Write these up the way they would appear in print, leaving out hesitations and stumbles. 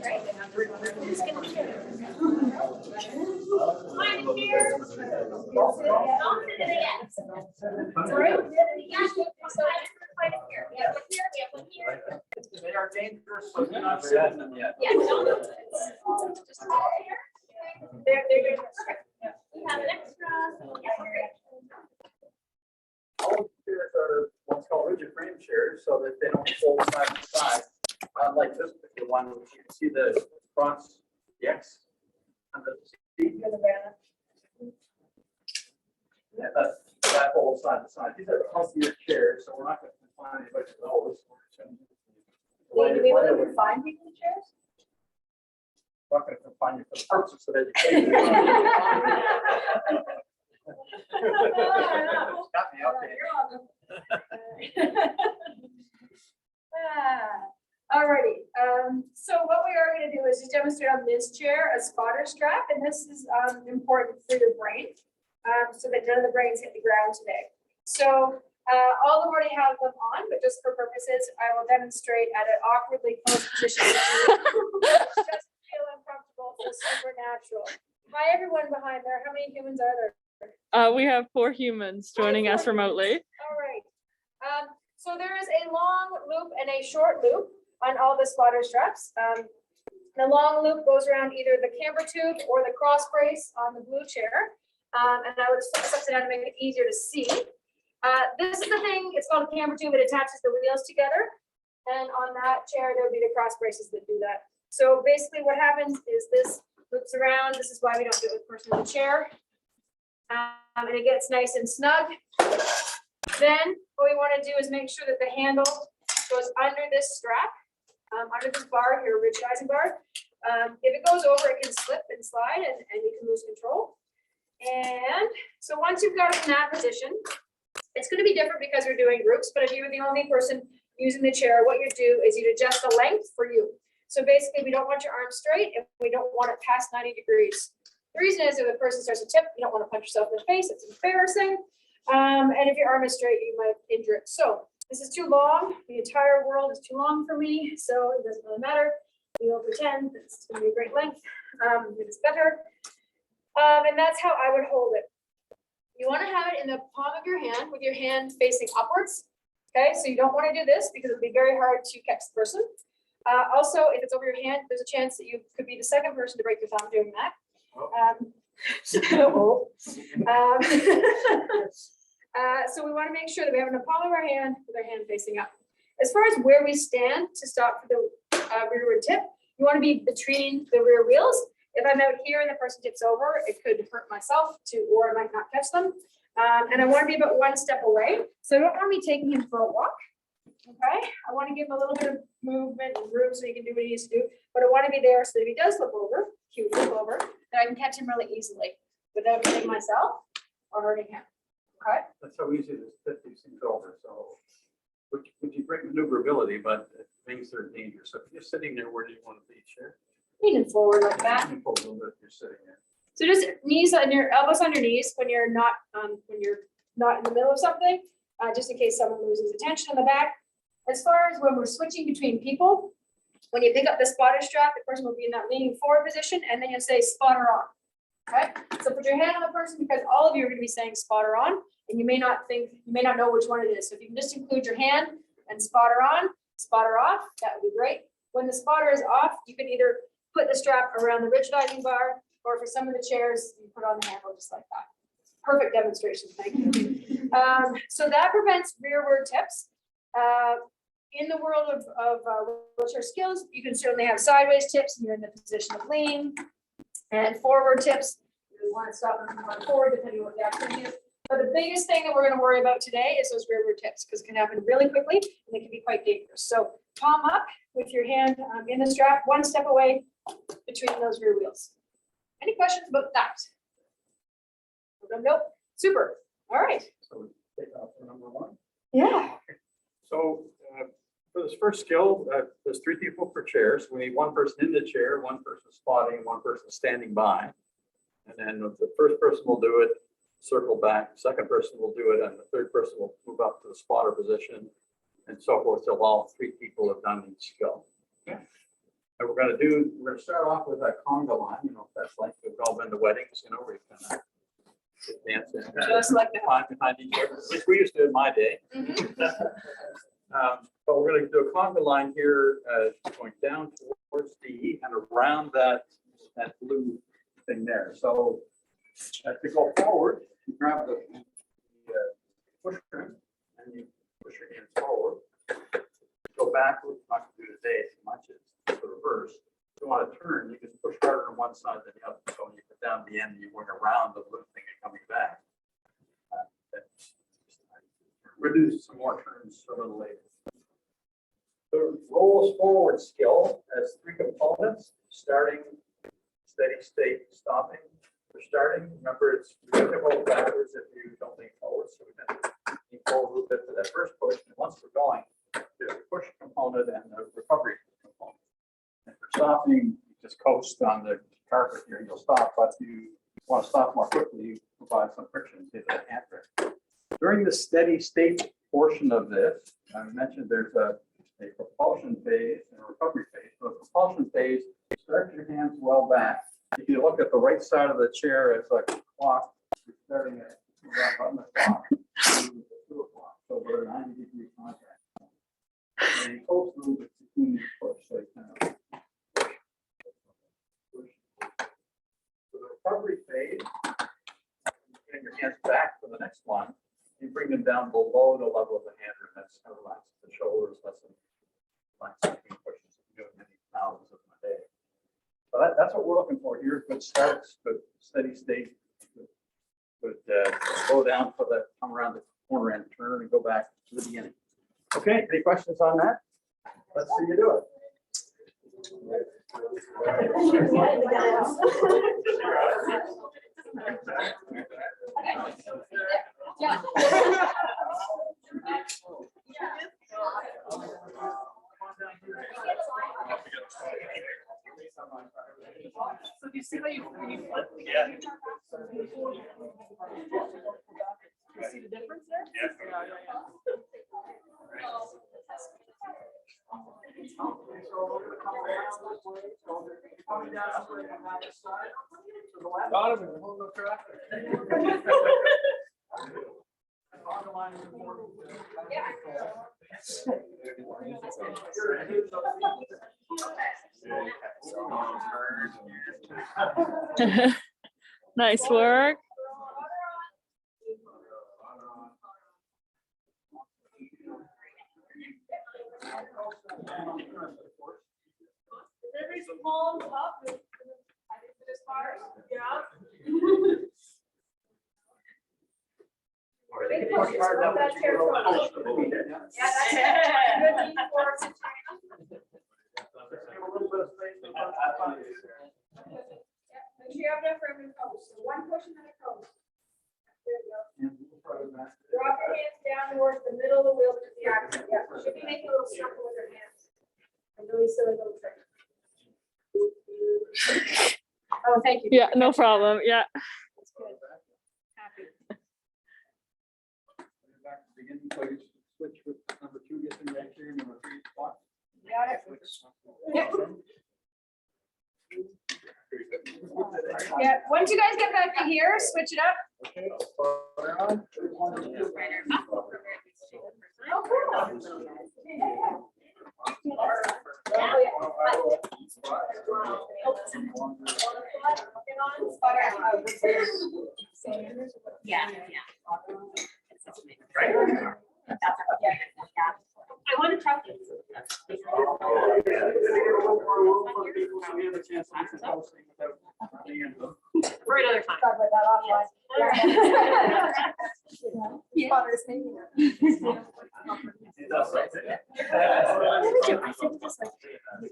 Right. Who's gonna share? Mine here. Don't sit it yet. Sorry? Yeah. So right here. We have one here. We have one here. They are dangerous, so you're not setting them yet. Yeah. No. Just here. They're dangerous. We have an extra. Yeah. All chairs are what's called rigid frame chairs, so that they don't fold side to side. Unlike this particular one, which you can see the fronts, the X, and the seat. Yeah, that whole side to side. These are healthier chairs, so we're not going to confine anybody to those. Do we want to refine people in chairs? We're not going to confine you for the purpose of education. Got me up there. Alrighty, so what we are going to do is just demonstrate on this chair a spotter strap, and this is important for your brain, so that none of the brains hit the ground today. So all of them already have them on, but just for purposes, I will demonstrate at an awkwardly close position. Just feel uncomfortable, feel supernatural. Hi everyone behind there. How many humans are there? We have 4 humans joining us remotely. All right. So there is a long loop and a short loop on all the spotter straps. The long loop goes around either the camber tube or the cross brace on the blue chair. And I would set it down to make it easier to see. This is the thing, it's called a camber tube. It attaches the wheels together. And on that chair, there would be the cross braces that do that. So basically what happens is this loops around. This is why we don't do it with the person in the chair. And it gets nice and snug. Then what we want to do is make sure that the handle goes under this strap, under this bar here, rigidizing bar. If it goes over, it can slip and slide and you can lose control. And so once you've got it in that position, it's going to be different because we're doing groups, but if you were the only person using the chair, what you do is you'd adjust the length for you. So basically we don't want your arms straight and we don't want it past 90 degrees. The reason is if the person starts to tip, you don't want to punch yourself in the face. It's embarrassing. And if your arm is straight, you might injure it. So this is too long. The entire world is too long for me. So it doesn't really matter. We will pretend it's going to be a great length. It is better. And that's how I would hold it. You want to have it in the palm of your hand with your hand facing upwards. Okay, so you don't want to do this because it would be very hard to catch the person. Also, if it's over your hand, there's a chance that you could be the second person to break your thumb doing that. So we want to make sure that we have it in the palm of our hand with our hand facing up. As far as where we stand to stop for the rearward tip, you want to be between the rear wheels. If I'm out here and the person tips over, it could hurt myself too, or I might not catch them. And I want to be about one step away. So I don't want me taking him for a walk. Okay, I want to give him a little bit of movement and room so he can do what he needs to do. But I want to be there so that if he does flip over, he would flip over, that I can catch him really easily without hurting myself or hurting him. Okay. That's so easy to fit these things over. So would you bring maneuverability, but things are dangerous. So if you're sitting there, where do you want to be? Sure. Leaning forward like that. You pull a little bit if you're sitting there. So just knees on your elbows on your knees when you're not in the middle of something, just in case someone loses attention in the back. As far as when we're switching between people, when you pick up the spotter strap, the person will be in that leaning forward position, and then you'll say spotter on. Okay, so put your hand on the person because all of you are going to be saying spotter on, and you may not know which one it is. So if you can just include your hand and spotter on, spotter off, that would be great. When the spotter is off, you can either put the strap around the rigidizing bar, or for some of the chairs, you put on the handle just like that. Perfect demonstration, thank you. So that prevents rearward tips. In the world of wheelchair skills, you can certainly have sideways tips and you're in the position of lean, and forward tips. You want to stop and come forward depending on what the activity is. But the biggest thing that we're going to worry about today is those rearward tips because it can happen really quickly and they can be quite dangerous. So palm up with your hand in the strap, one step away between those rear wheels. Any questions about that? Nope. Super. All right. So we take off for number 1. Yeah. So for this first skill, there's 3 people per chair. So we need one person in the chair, one person spotting, one person standing by. And then the first person will do it, circle back, the second person will do it, and the third person will move up to the spotter position, and so forth till all 3 people have done each skill. And we're gonna start off with that conga line, you know, that's like we've all been to weddings, you know, where you kind of dance in. Just like that. Behind each other, which we used to in my day. But we're gonna do a conga line here, going down towards D and around that blue thing there. So as we go forward, you grab the push trim and you push your hands forward. Go backwards, not to do today as much as the reverse. If you want to turn, you can push harder on one side than the other. So when you put down the end, you're going around the blue thing and coming back. We'll do some more turns a little later. The rolls forward skill has three components: starting, steady state, stopping. For starting, remember it's going to go backwards if you don't lean forward. So we're going to lean forward a little bit for that first push. And once we're going, there's a push component and a recovery component. And for stopping, you just coast on the carpet here, you'll stop, but you want to stop more quickly, you provide some friction to the handbrake. During the steady state portion of this, I mentioned there's a propulsion phase and a recovery phase. So the propulsion phase, start your hands well back. If you look at the right side of the chair, it's like a clock. You're starting at on the clock. So we're 90-degree contact. And you coast a little bit between the push, so you kind of push. For the recovery phase, you bring your hands back for the next one. You bring them down below the level of the hand, and that's kind of relaxes the shoulders, less than between pushes. You do it many thousands of them a day. So that's what we're looking for here. Good starts, good steady state, good slow down for the come around the corner and turn and go back to the beginning. Okay, any questions on that? Let's see you do it. So do you see how you flip? Yeah. You see the difference there? Yeah. Nice work. Every palm up. Yeah. Big push. That chair forward. Yeah, that's it. Good knee forward. Make sure you have enough room to coast. So one push and then a coast. There you go. Drop your hands down towards the middle of the wheel to the axle. Yeah, should be making a little circle with your hands. A really silly little trick. Oh, thank you. Yeah, no problem. Yeah. That's good. Happy. Back to the beginning, so you switch with number 2, get in back here, number 3 spot. Got it. Yeah. Yeah, once you guys get back to here, switch it up. Okay, I'll put it on. Oh, cool. Yeah, Right. I want to try this. For another time. Talk about that offline. Yeah. Father's thinking of it.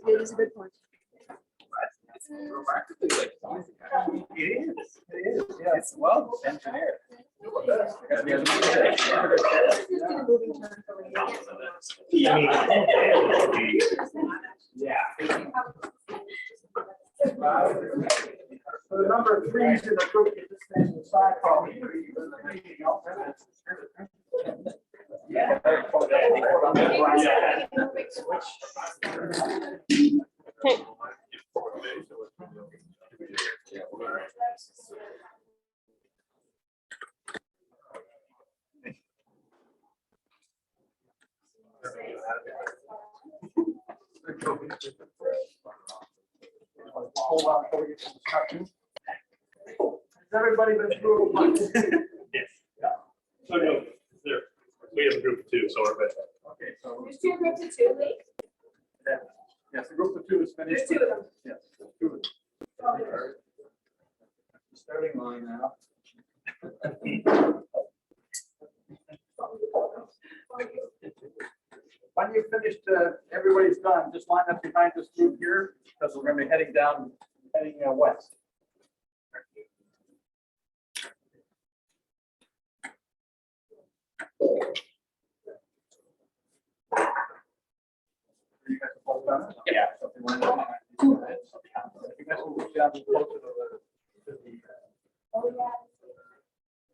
It is a good point. It is, yeah, it's well engineered. Yeah. The number of trees in the group is the same side probably. Yeah. Okay. Hold on, before we get to discussion. Has everybody been through a bunch? Yes. So no, there, we have a group of two, so we're good. Okay, so, There's two groups of two, Lee. yes, the group of two is finished. There's two of them. Yes. Two of them. Starting line now. When you've finished, everybody's done, just line up behind this group here, because we're gonna be heading west. You guys are both done? Yeah. So if you want to- you guys will move down closer to the, Oh, yeah.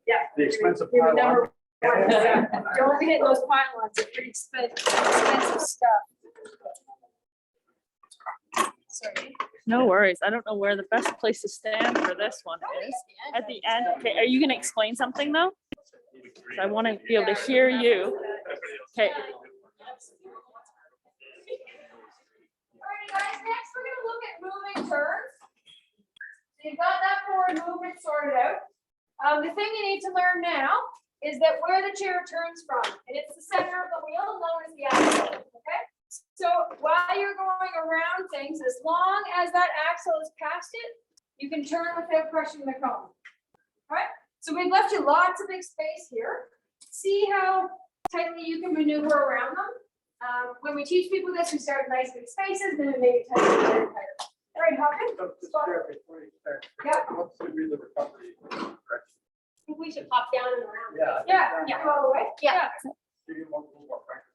Yeah. the expensive You're pylon. number one. Yeah. Don't be hitting those pylons, they're pretty expensive stuff. Sorry. No worries. I don't know where the best place to stand for this one is. At the end. Okay, are you gonna explain something though? 'Cause I want to be able to hear you. Okay. Alrighty, guys, next we're gonna look at moving turns. So you've got that forward movement sorted out. The thing you need to learn now is that where the chair turns from, and it's the center of the wheel known as the axle, okay? So while you're going around things, as long as that axle is past it, you can turn without crushing the cone. Alright, so we've left you lots of big space here. See how tightly you can maneuver around them. When we teach people this, we start with nice big spaces, then we make it tighter and tighter and tighter. All right, Hawkins? So just there before you start. Yeah. What's the real recovery direction? I think we should pop down and around. Yeah. Yeah, go all the way. Yeah. Give you one little more practice.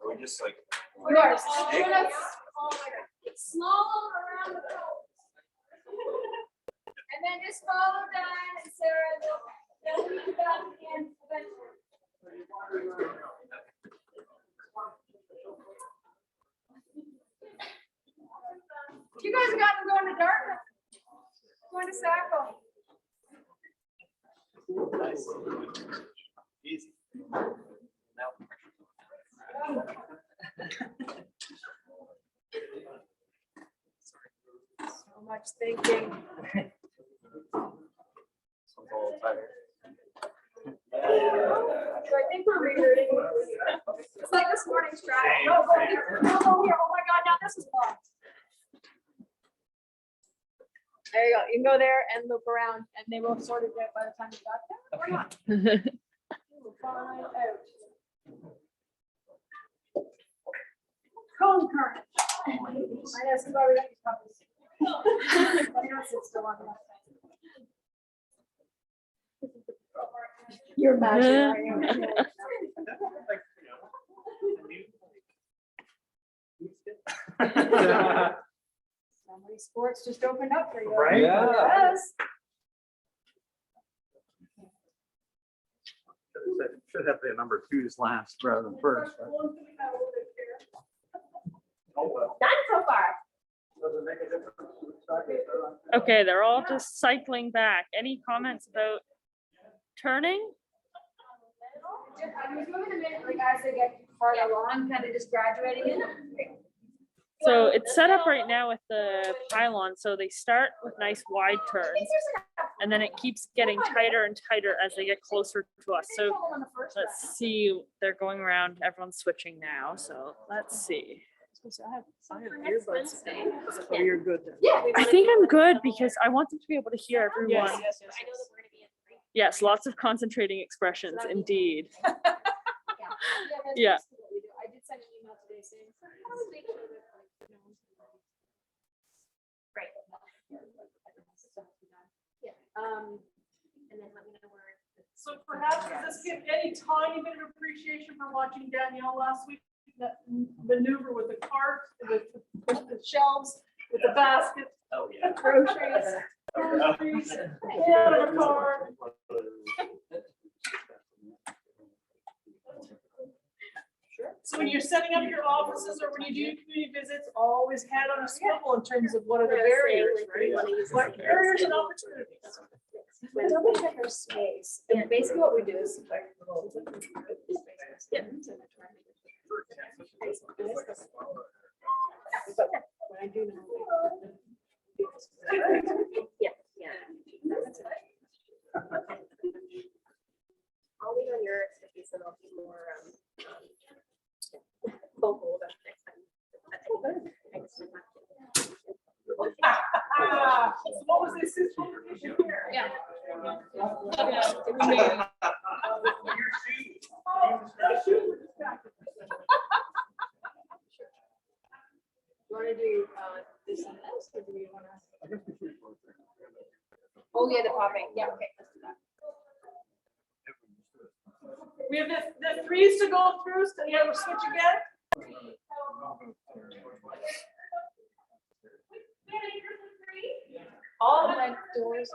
We just like. Of course. Small around the toes. And then just follow down and Sarah, they'll lead you back again eventually. You guys have gotten going to Dartmouth. Going to Sackville. Easy. So much thinking. So I think we're rerouting. It's like this morning's traffic. No, go here. No, go here. Oh my God, now this is blocked. There you go. You can go there and loop around and they will sort it out by the time you got there or not. You will find out. Cone current. I know, this is why we got these puppies. But you don't sit still on the left side. You're imaginary. Somebody sports just opened up for you. Right? Yes. Should have the number twos last rather than first. Right? Oh, well. Done so far. Does it make a difference? Okay, they're all just cycling back. Any comments about turning? I'm moving a minute, like as they get farther along, kind of just graduating in. So it's set up right now with the pylon. So they start with nice wide turns and then it keeps getting tighter and tighter as they get closer to us. So let's see, they're going around, everyone's switching now. So let's see. I have earbuds. So you're good then. Yeah. I think I'm good because I want them to be able to hear everyone. Yes. I know that we're gonna be in three. Yes, lots of concentrating expressions, indeed. Yeah. Yeah. That's what we do. I did send an email today saying. "How do we make sure that, like, you know, Right. Yeah. And then let me know where. So perhaps does this give any tiny bit of appreciation for watching Danielle last week? That maneuver with the cart, with the shelves, with the basket, Oh, yeah. groceries. groceries, yeah, the car. So when you're setting up your offices or when you do community visits, always head on a swivel in terms of what are the barriers, right? What barriers and opportunities. We double check our space. And basically what we do is. Yeah. Yeah, yeah. I'll lean on your expertise and I'll be more vocal about it next time. So what was this situation here? Yeah. You wanna do, this and this, or do you wanna? Oh, yeah, the popping, yeah, okay, let's do that. We have the threes to go through, so yeah, we'll switch again. All of my doors.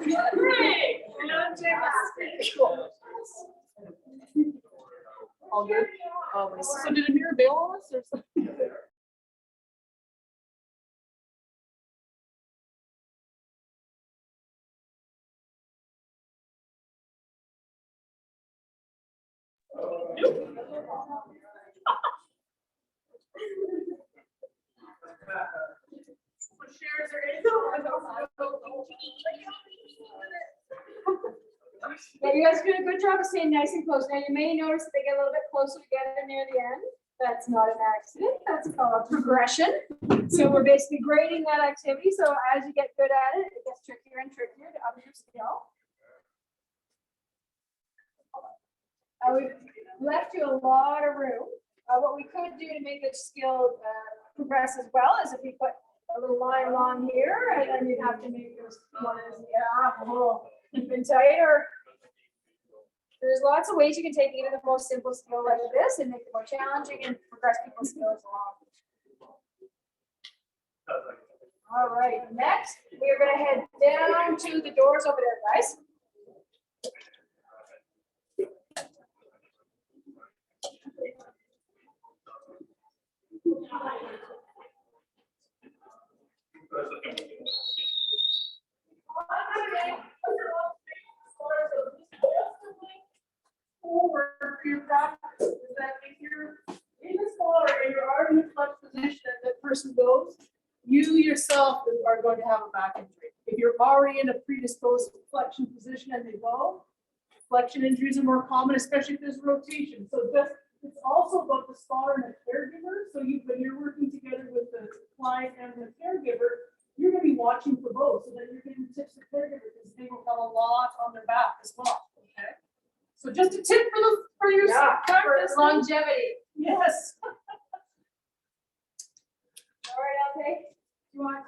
Yeah, great. All good? So did Amir bail on us or something? Yeah, you guys did a good job of staying nice and close. Now you may notice that they get a little bit closer together near the end. That's not an accident. That's called progression. So we're basically grading that activity. So as you get good at it, it gets trickier and trickier to up your skill. We've left you a lot of room. What we could do to make this skill progress as well is if we put a little line along here, and then you'd have to make this one a little even tighter. There's lots of ways you can take even the most simple skill like this and make it more challenging and progress people's skills along. All right, next we're going to head down to the doors over there, guys. Forward for your practice, is that if you're in the smaller and you're already in a flex position and that person goes, you yourself are going to have a back injury. If you're already in a predisposed flexion position and they go, flexion injuries are more common, especially if there's rotation. So it's also about the spotter and the caregiver. So when you're working together with the client and the caregiver, you're going to be watching for both. So then you're getting tips to the caregiver because they will have a lot on their back as well. Okay. So just a tip for your practice. Longevity. Yes. All right, okay. You want?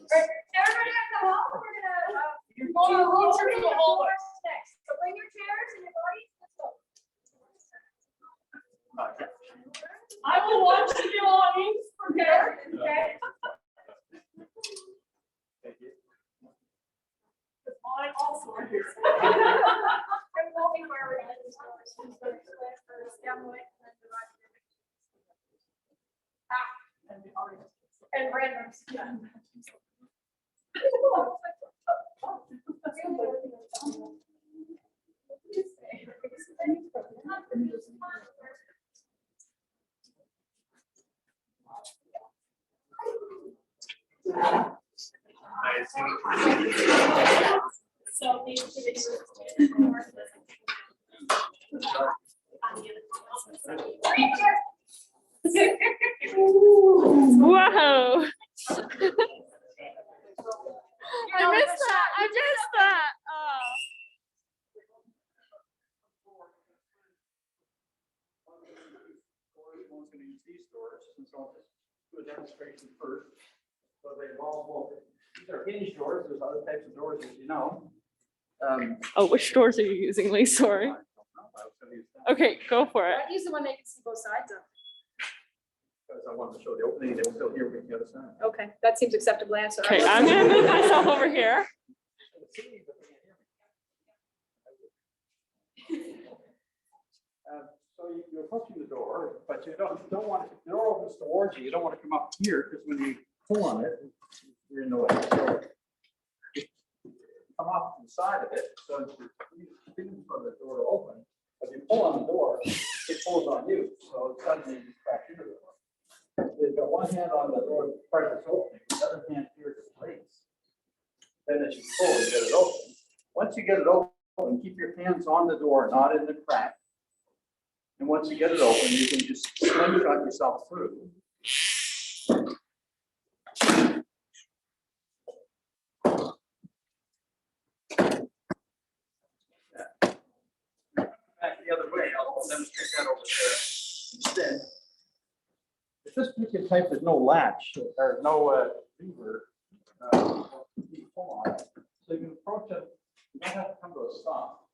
Everybody at the hall, we're gonna. You're going to road trip to the hallway. Next, so bring your chairs and your bodies. Let's go. I will watch the belongings. Okay. Okay. Mine also are here. I'm going where we're at this doors. And randoms. Yeah. So Whoa. I missed that. I missed that. Oh. One's going to use these doors, and so I'll just do a demonstration first. So they all, these are hinge doors. There's other types of doors, as you know. Oh, which doors are you using, Lee? Sorry. Okay, go for it. I'd use the one they can see both sides of. Because I wanted to show the opening, they will still hear me on the other side. Okay, that seems acceptable answer. Okay, I'm gonna move myself over here. So you're approaching the door, you don't want, if the door opens towards you, you don't want to come up here, because when you pull on it, you're in the way. So come off the side of it, so it's for the door to open. If you pull on the door, it pulls on you, so suddenly you crack into the door. So you've got one hand on the door part that's opening, the other hand here to place. Then as you pull, you get it open. Once you get it open, keep your hands on the door, not in the crack. And once you get it open, you can just slingshot yourself through. Back the other way, I'll demonstrate that over there instead. If this particular type, there's no latch or no lever, you pull on it. So you can approach it, you don't have to come to a stop.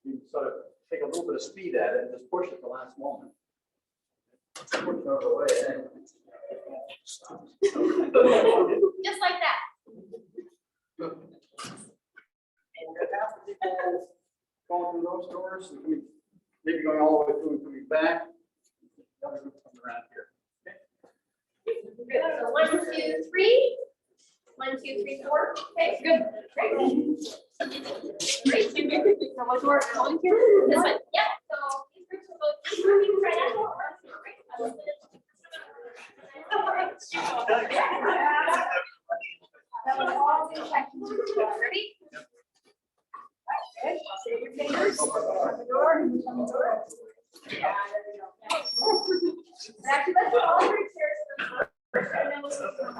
You can sort of take a little bit of speed at it and just push at the last moment. Push it out of the way, and then Just like that. and half the people going through those doors, maybe going all the way through and coming back. The other group coming around here. Good. So 1, 2, 3. 1, 2, 3, 4. Okay, good. Great. Great. So what door are going to? This one. Yep. So these groups will go this way. You can try that. Great. I love it. That was all the sections. Ready? Okay, save your fingers on the door and on the door. Yeah, there we go. Actually, let's do all three chairs first, and then we'll see some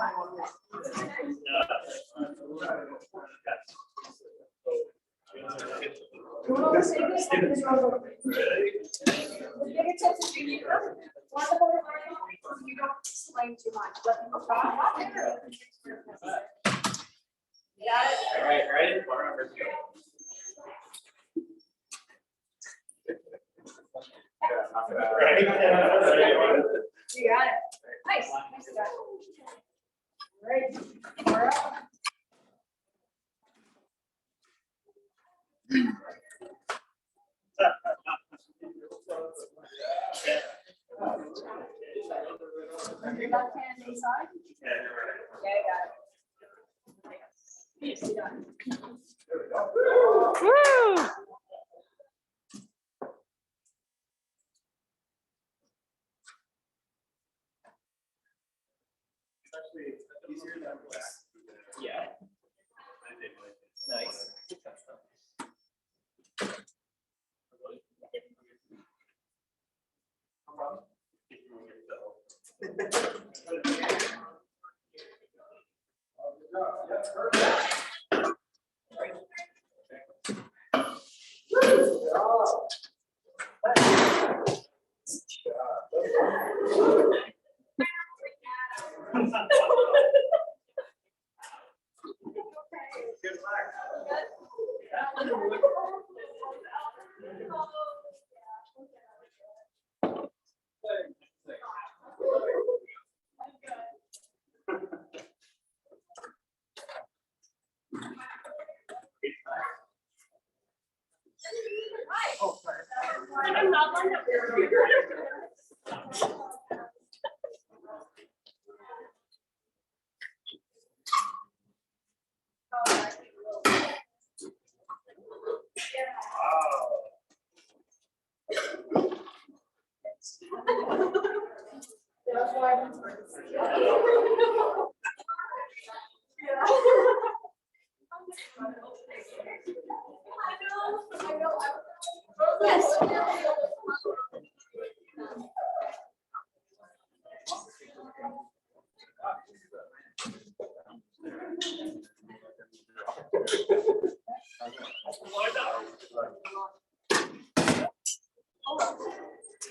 You want to save this? Let's get your tips if you need them. One of the board so you don't explain too much. Let people talk. You got it? All right, ready? You got it. Nice. Nice job. Great. All right. Your left hand inside. Yeah, you got it. Yes, you got it. Woo! Yeah. Nice. That's why I'm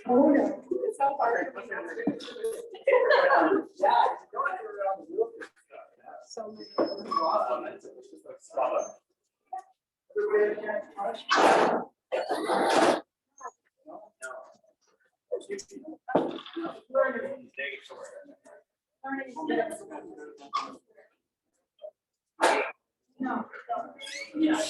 Oh, no. It's so hard. So many. No. Yeah.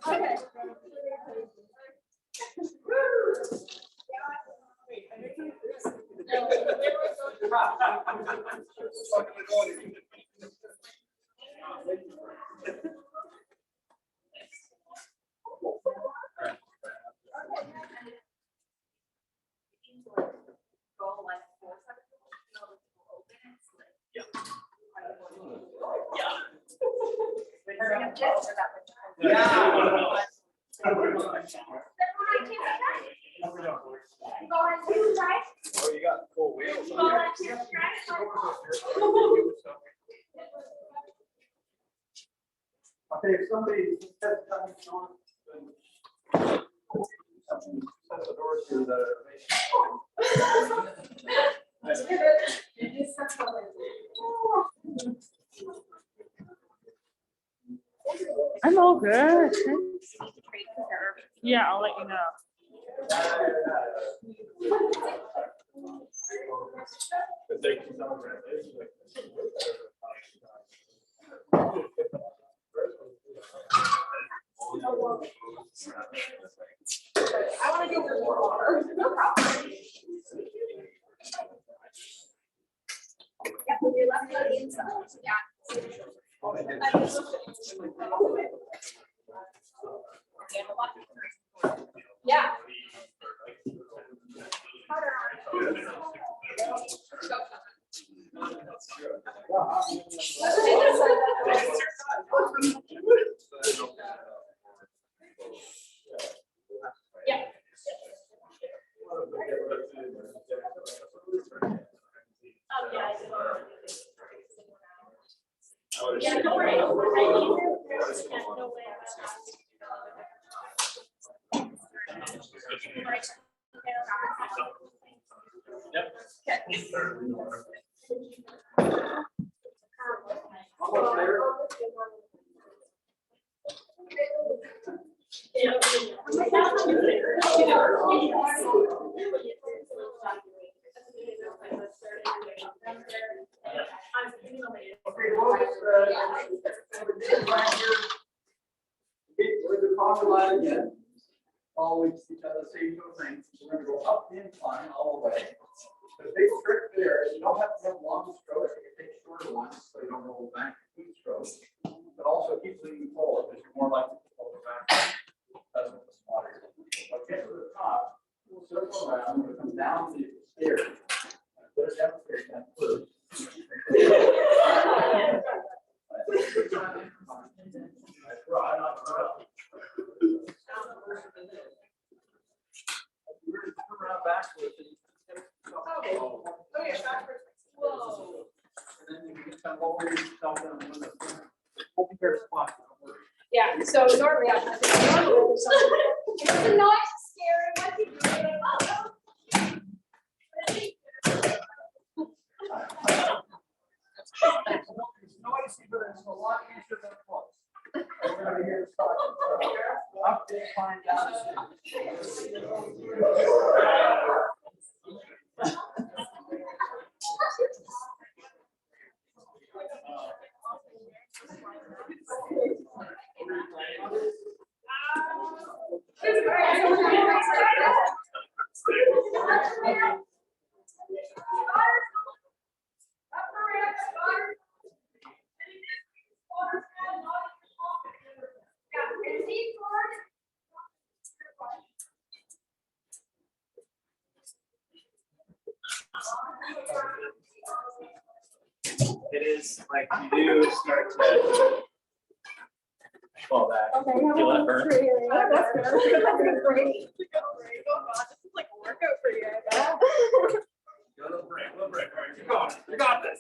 Okay. Oh, you got cool wheels on there. Okay, if somebody says something on, set the doors to the. I'm all good. Yeah, I'll let you know. I want to go for more water. No problem. Yeah, we left the inside. Yeah. Yeah. Yeah, don't worry. Always each other same thing. We're gonna go up the incline all the way. The big trick there is you don't have to have long strokes. You can take shorter ones so you don't roll back deep strokes. But also keep leaning forward because you're more likely to roll back. That's what the spot is. Okay, to the top, we'll circle around, we'll come down the stairs. There's that stairs down first. That's right, not right. Turn around backwards. Oh, yeah, backwards. Whoa. And then you can kind of lower yourself down a little bit. Hold your spot. Yeah, so normally I think it's a noise scary. What did you do? It's noisy, but it's a lot easier than it was. We're gonna hear the start. Up, incline, down. It is like you do start to fall back. Feel that burn? That's good. That's good. Great. Oh God, this is like a workout for you. Go to the break, little break. All right, you got it. You got this.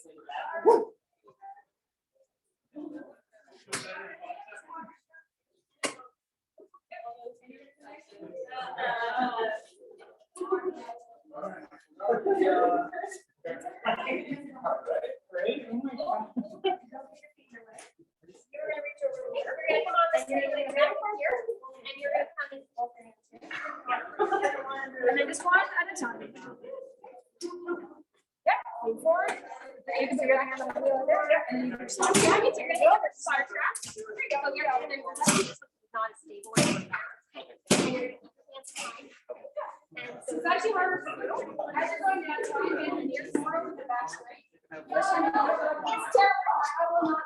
You're gonna reach over here. You're gonna come on this side, you're gonna come here, and you're gonna come in both hands. And then just one at a time. Yep, move forward. You can figure out how to do it there. And then you just, yeah, you're gonna go over the side track. There you go. You're out. And then not as stable as your back. And you're gonna keep your hands behind. And so It's actually harder for you. As you're going down, try again, and you're more with the back straight. Yes, I know. It's terrible. I will not.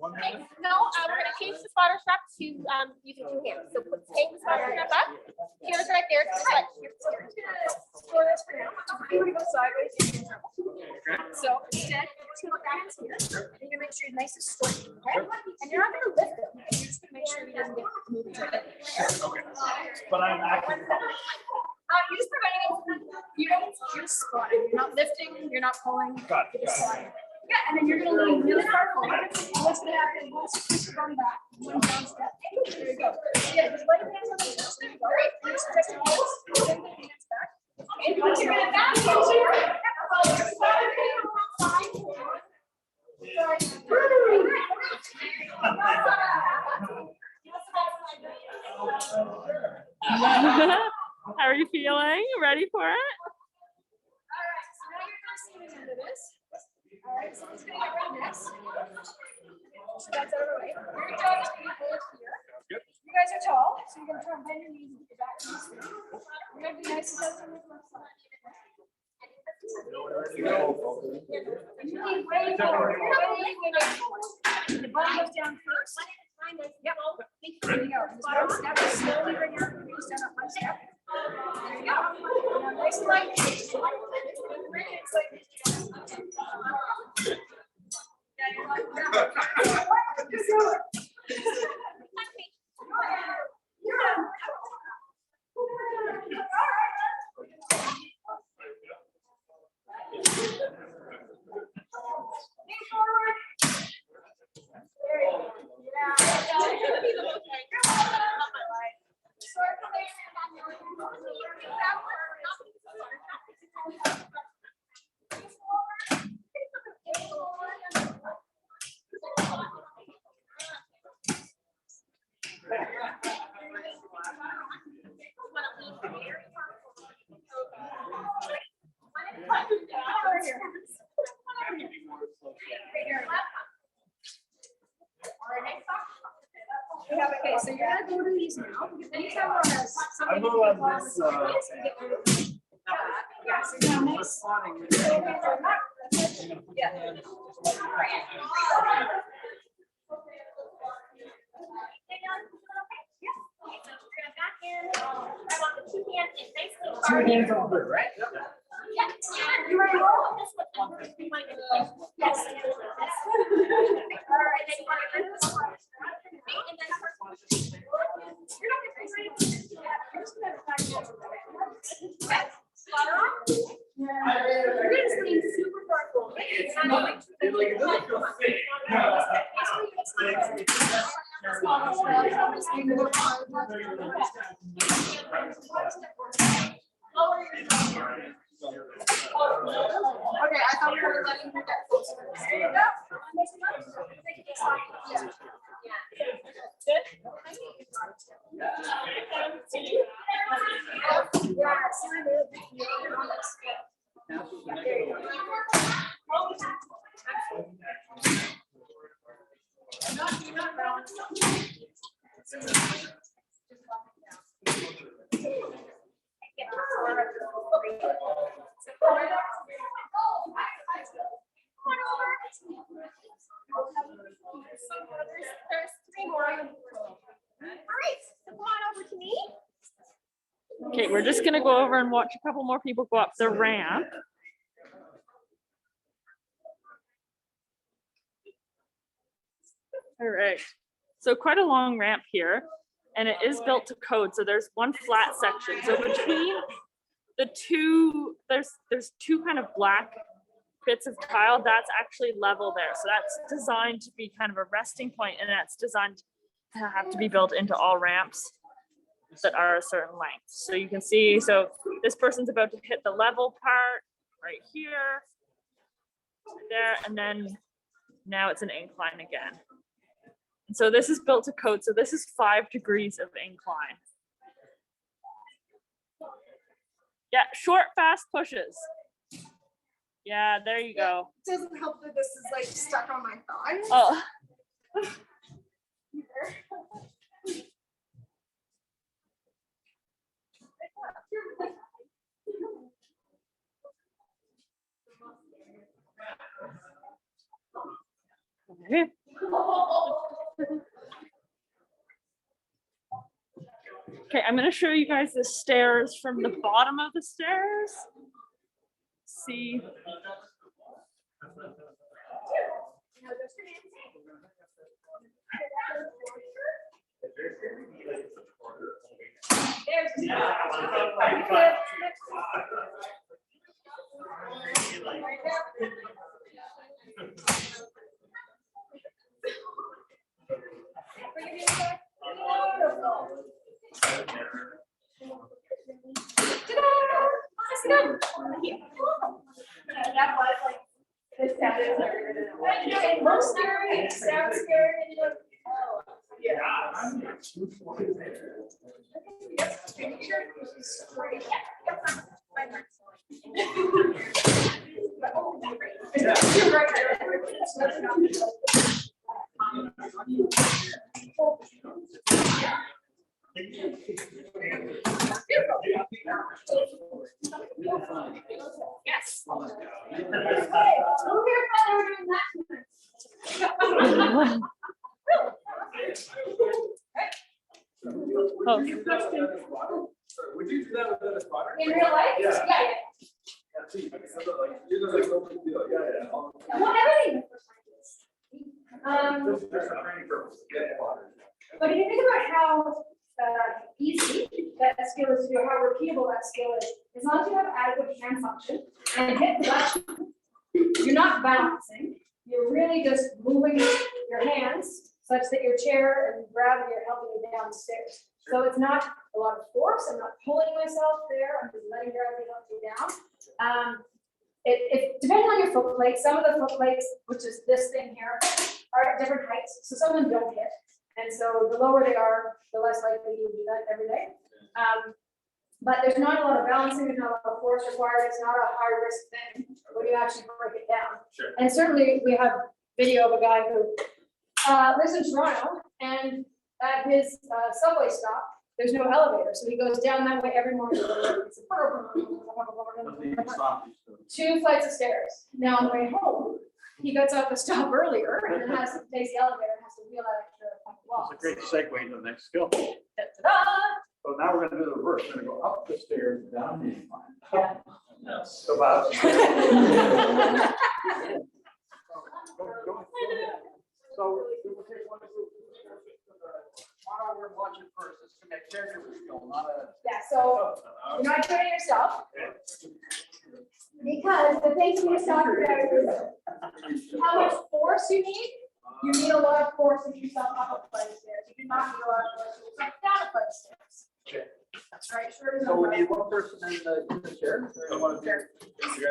Okay, no, we're gonna change the spotter strap to using two hands. So take the spotter strap up. Here's right there. But Store this for now. You want to go sideways. So instead, you're just gonna look down here. And you're gonna make sure you're nice and straight, okay? And you're not gonna lift them. You're just gonna make sure he doesn't get moving. Okay. But I'm actually. You're just preventing it. You're squatting. You're not lifting. You're not pulling. Got it. You're just squatting. Yeah, and then you're gonna lean really far forward. And what's gonna happen? Once you push your bum back, one down step. There you go. Yeah, just lay your hands on the chest. There you go. And just press your hands. Bring the hands back. Okay, once you're gonna back here. How are you feeling? Ready for it? Alright, so now you're gonna see into this. Alright, so he's gonna get rid of this. So that's out of the way. Your job is gonna hold here. You guys are tall, so you're gonna try and bend your knees and get your back to the street. You're gonna be nice and gentle with left side. You lean way forward. You're not leaning way forward. The bum goes down first. Yep. There you go. Just one step. Slowly bring your knees down up one step. There you go. Now, nice and light. It's like- Yeah, you're like, what? You're doing? Lean forward. There you go. Okay, so you're gonna go to these now. Anytime we're on a. I'm going on this, Yeah, so you're gonna nice. Yeah. Two hands over, right? You ready to roll? Yes. All right, then you want to do this one. You're not gonna say anything. You're just gonna back hands over there. Yes. You're gonna lean super far forward. You're not going Okay, I thought we were letting you get closer. There you go. There's three more. All right, so come on over to me. Okay, we're just gonna go over and watch a couple more people go up the ramp. All right, so quite a long ramp here, and it is built to code. So there's one flat section. So between the two, there's two kind of black bits of tile that's actually level there. So that's designed to be kind of a resting point, and that's designed to have to be built into all ramps that are a certain length. So you can see, so this person's about to hit the level part right here, there, and then now it's an incline again. So this is built to code. So this is 5 degrees of incline. Yeah, short, fast pushes. Yeah, there you go. It doesn't help that this is like stuck on my thigh. Oh. Okay. Okay, I'm gonna show you guys the stairs from the bottom of the stairs. See. That was like, this sounded most scary, sounds scary. Oh, Yes. Oh. Would you do that without a spotter? In real life? Yeah. Yeah. Yeah, see, like, you're just like, no big deal. Yeah. Well, everything. Just for training purposes, get water. But if you think about how easy that skill is to do, how repeatable that skill is, as long as you have adequate hand function and hip flexion, you're not balancing, you're really just moving your hands such that your chair and gravity are helping you down the stairs. So it's not a lot of force, I'm not pulling myself there, I'm just letting gravity help you down. It depending on your foot plate, some of the foot plates, which is this thing here, are at different heights, so some of them don't hit. And so the lower they are, the less likely you do that every day. But there's not a lot of balancing, there's not a lot of force required, it's not a high risk thing when you actually break it down. Sure. And certainly we have video of a guy who lives in Toronto, and at his subway stop, there's no elevator, so he goes down that way every morning. It's Nothing even stopped you, 2 flights of stairs. Now on the way home, he gets up a stop earlier and then has to take the elevator and has to wheel that extra couple blocks. It's a great segue into the next skill. Ta-da! So now we're gonna do the reverse. We're gonna go up the stairs, down the incline. Yeah. So about. So we will take one of the. We're watching first. This is a caregiver skill, not a. Yeah, so you're not doing it yourself. Because the thing we talked about is how much force you need. You need a lot of force to get yourself up a flight of stairs. You do not need a lot of force to get yourself down a flight of stairs. Okay. That's right. Sure. So we need one person in the chair. So one of you.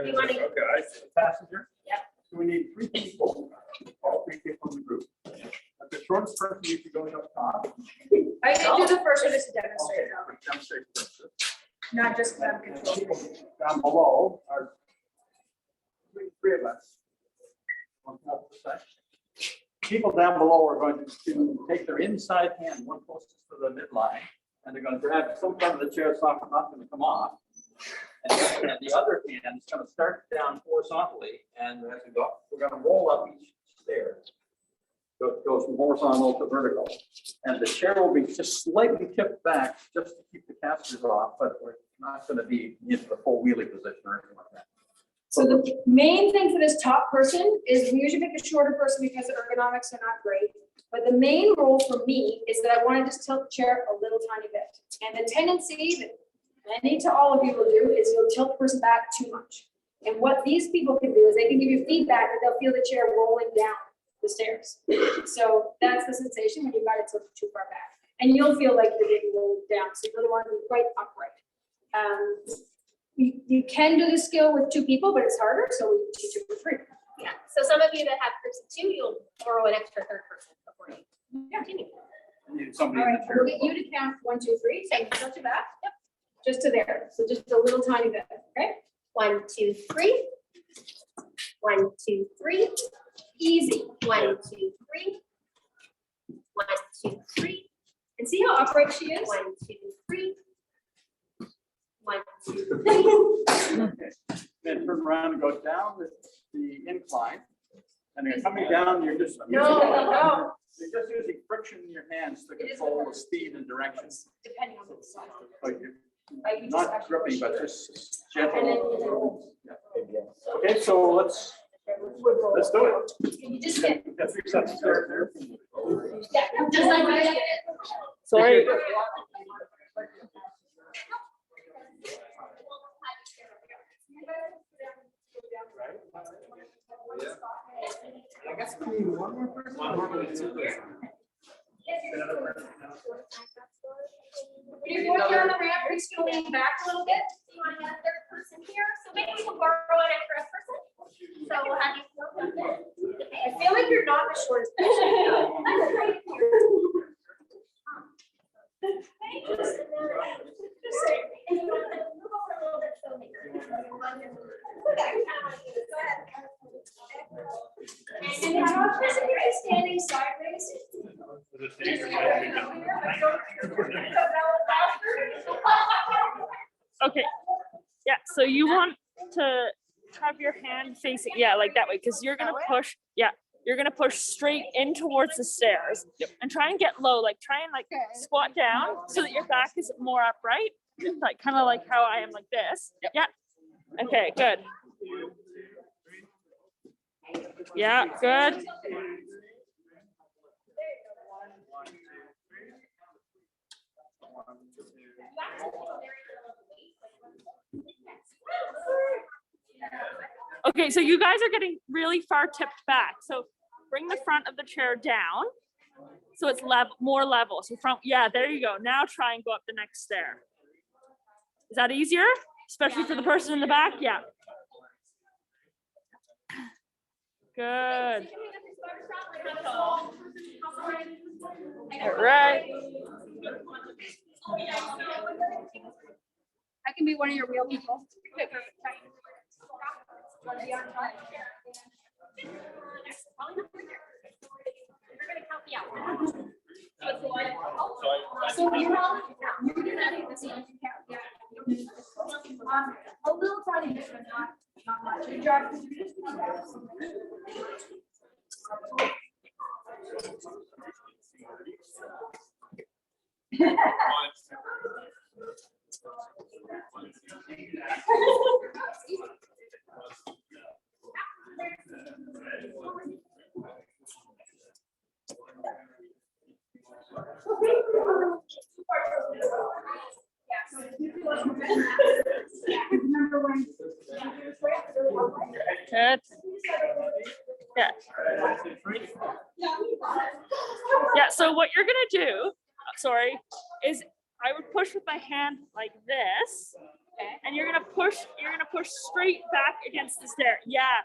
You wanna- Okay, I see the passenger. Yep. So we need 3 people, all 3 people in the group. The shortest person needs to go up top. I can do the first one just to demonstrate, Okay, for demonstration purposes. not just And control. people down below are 3 of us. One half percent. People down below are going to take their inside hand, one closest to the midline, and they're going to grab some part of the chair soft enough and come off. And the other hand is going to start down horizontally, and as we go, we're going to roll up each stair. So it goes from horizontal to vertical. And the chair will be just slightly tipped back just to keep the casters off, but we're not going to be in the full wheelie position or anything like that. So the main thing for this top person is we usually pick a shorter person because the ergonomics are not great. But the main role for me is that I want to just tilt the chair a little tiny bit. And the tendency that many to all of you will do is you'll tilt the person back too much. And what these people can do is they can give you feedback that they'll feel the chair rolling down the stairs. So that's the sensation when you've got it tilted too far back. And you'll feel like you're being rolled down. So you really want to be quite upright. You can do this skill with 2 people, but it's harder, so we teach it for free. Yeah, so some of you that have groups of 2, you'll throw an extra third person before you. Yeah. continue. Need All somebody in right, the we'll chair. get you to count 1, 2, 3, so you touch it back. Yep. Just to there, so just a little tiny bit, okay? 1, 2, 3. 1, 2, 3. Easy. 1, 2, 3. 1, 2, 3. And see how upright she is? 1, 2, 3. 1, 2, 3. Then turn around and go down the incline. And then coming down, you're just. No. You're just using friction in your hands to control the speed and direction. Depending on the size. Like you're You just not actually gripping, push but it. just And then gentle. Yeah. Okay, so let's do it. You just get. Got 3 sets of stairs there. Yeah, just like that. Sorry. I guess we need one more person. Normally 2 person. When you're going down the ramp, you're just gonna lean back a little bit. You want to have a third person here? So maybe we can borrow an extra person. So we'll have you. I feel like you're not the shortest. And you have a person here standing sideways. Okay. Yeah, so you want to have your hand facing, yeah, like that way, because you're gonna push, yeah, you're gonna push straight in towards the stairs. And try and get low, like try and like squat down so that your back is more upright, like kind of like how I am like this. Yeah. Okay, good. Yeah, good. Okay, so you guys are getting really far tipped back. So bring the front of the chair down so it's level, more level. So front, yeah, there you go. Now try and go up the next stair. Is that easier? Especially for the person in the back? Yeah. Good. All right. I can be one of your wheel people. We're gonna count me out. So you know, you're gonna this one, you count, yeah. A little tiny bit, but not much. You drive. Good. Yeah. Yeah, so what you're gonna do, sorry, is I would push with my hand like this, and you're gonna push straight back against the stair. Yeah.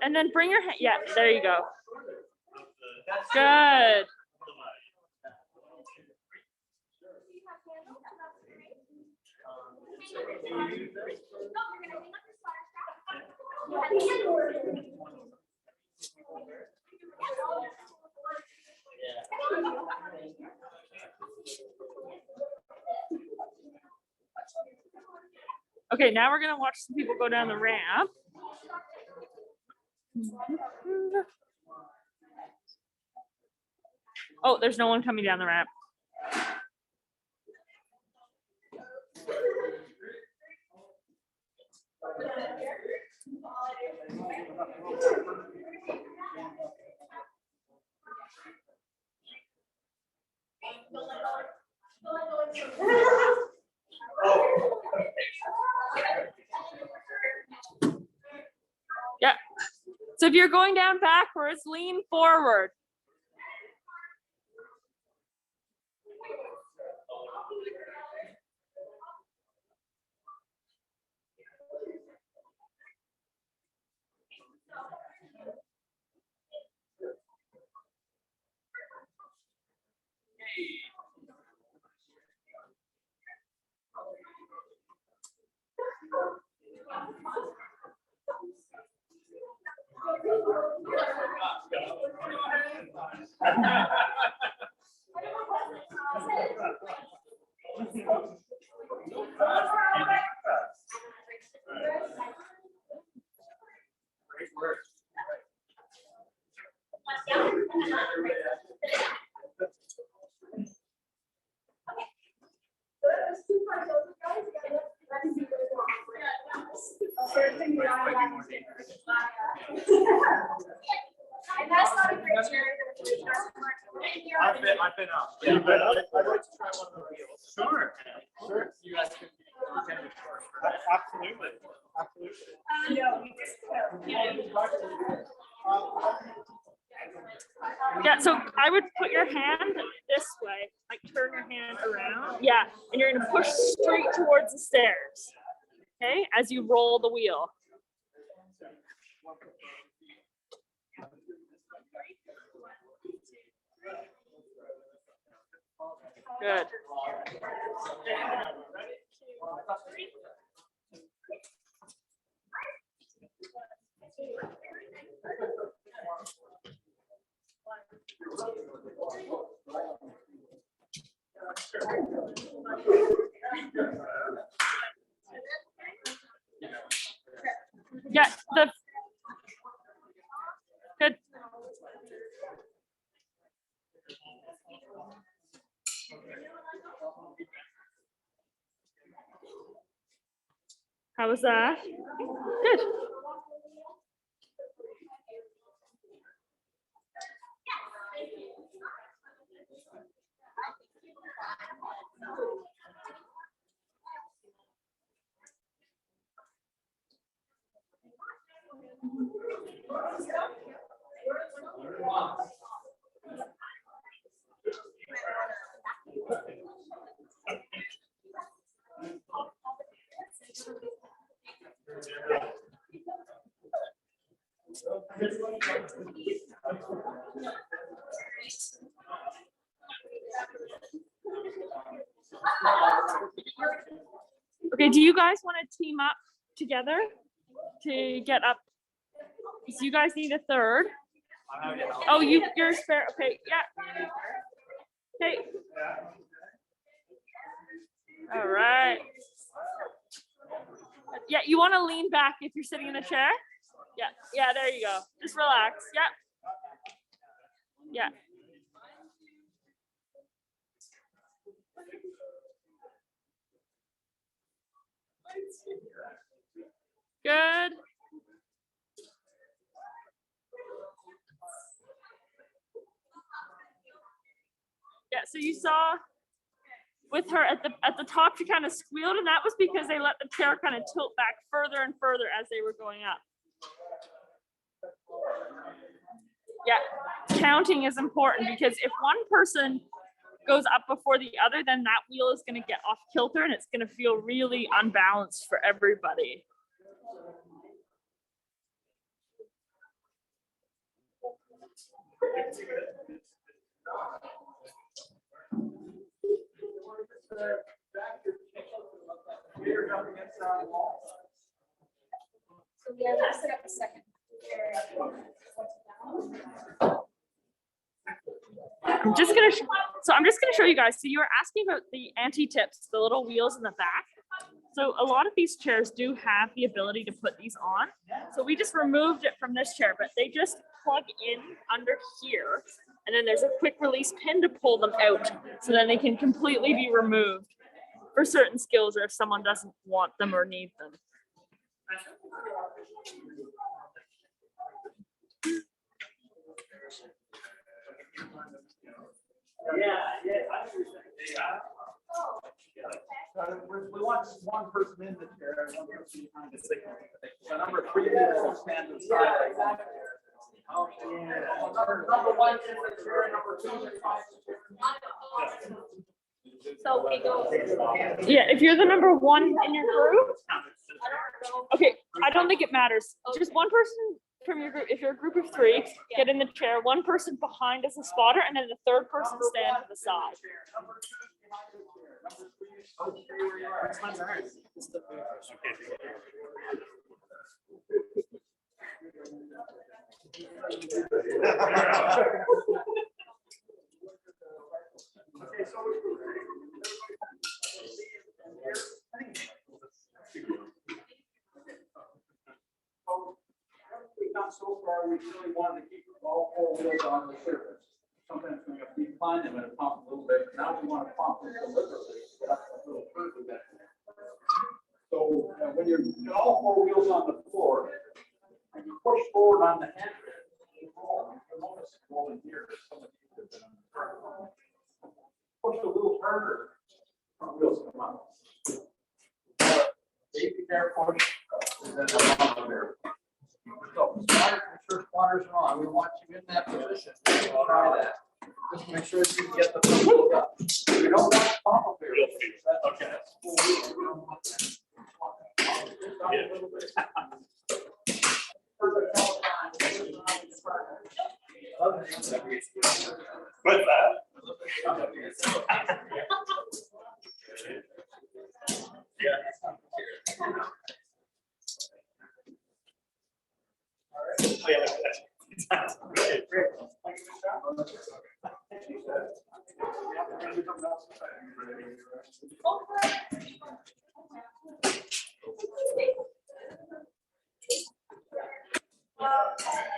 And then bring your hand, yeah, there you go. Good. Okay, now we're gonna watch some people go down the ramp. Oh, there's no one coming down the ramp. Yeah. So if you're going down backwards, lean forward. Great work. And that's not a great chair. I've been up. Yeah, I'd like to try one of the wheels. Sure. Sure. You guys can pretend it's yours. Absolutely. Absolutely. No, we just. Yeah, so I would put your hand this way, like turn your hand around. Yeah, and you're gonna push straight towards the stairs. Okay, as you roll the wheel. Good. Yeah, the good. How was that? Good. Okay, do you guys want to team up together to get up? So you guys need a third. Oh, you're spare. Okay, yeah. Okay. All right. Yeah, you want to lean back if you're sitting in a chair? Yeah, yeah, there you go. Just relax. Yeah. Yeah. Good. Yeah, so you saw with her at the top, she kind of squealed, and that was because they let the chair kind of tilt back further and further as they were going up. Yeah, counting is important because if one person goes up before the other, then that wheel is going to get off kilter and it's going to feel really unbalanced for everybody. So we have to set up a second. I'm just gonna show you guys. So you were asking about the anti-tips, the little wheels in the back. So a lot of these chairs do have the ability to put these on. So we just removed it from this chair, but they just plug in under here. And then there's a quick release pin to pull them out. So then they can completely be removed for certain skills or if someone doesn't want them or need them. We want one person in the chair and one person behind the signal. So number 3 people stand inside. Oh, yeah. Number 1 is the chair, number 2 is So we go. Yeah, if you're the number 1 in your group, okay, I don't think it matters. Just one person from your group, if you're a group of 3, get in the chair, one person behind as a spotter, and then the third person stand to the side. gone so far, we really wanted to keep all four wheels on the surface. Sometimes we have to decline them and pump a little bit. Now we want to pump them deliberately. Get up a little further back. So when you're all four wheels on the floor, and you push forward on the handrail, you notice it rolling here. Some of you have been on the front. Push a little harder. Front wheels come up. Baby bear push, and then a mama bear. So, squatters are on. We want you in that position. Try that. Just make sure that you can get the front wheel up. We don't want mama bear. Okay. What's that?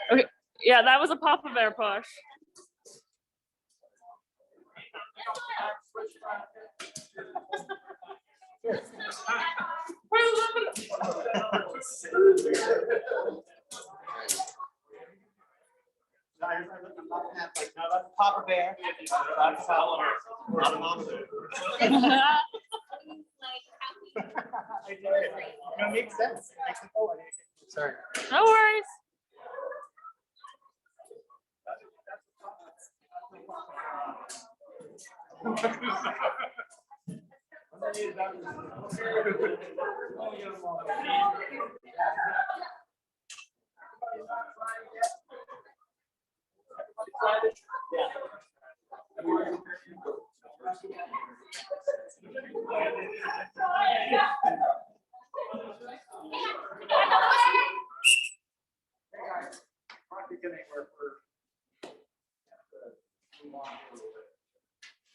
Okay, yeah, that was a Papa Bear push. No, that's Papa Bear. That's Papa Bear. Not a mama bear. It makes sense. It makes sense. Sorry. No worries.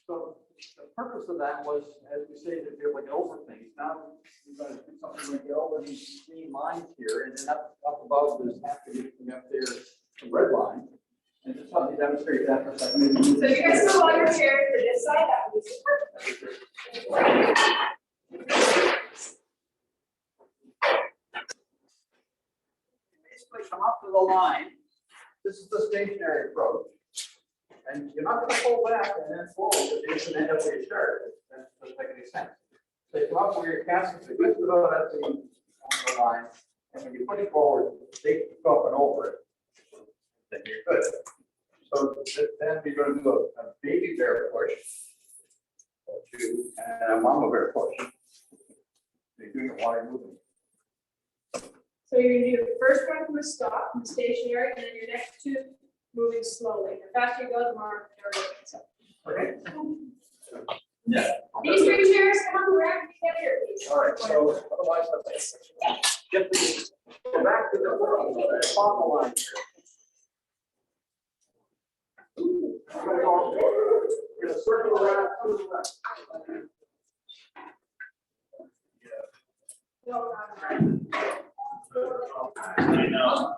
So the purpose of that was, as we say, to be able to get over things. Now we're going to do something like get over these green lines here, and then up above there's have to be up there the red line. And just let me demonstrate that for a second. So you guys move all your chairs to this side, that would be super. Basically come up to the line. This is the stationary approach. And you're not going to pull back and then forward. It's going to end up where you start. That doesn't make any sense. So you come up where your castings are just about at the, on the line. And when you push forward, they go up and over it. Then you're good. So then we're going to do a baby bear push. Or two, and a mama bear push. You're doing it while you're moving. So you're gonna do the first one from the stop, from the stationary, and then your next two moving slowly. The faster you go, the more. Okay. Yeah. These three chairs come around together, please. All right, so otherwise, let's get the, go back to the bottom line here. We're gonna circle around to the left. I know.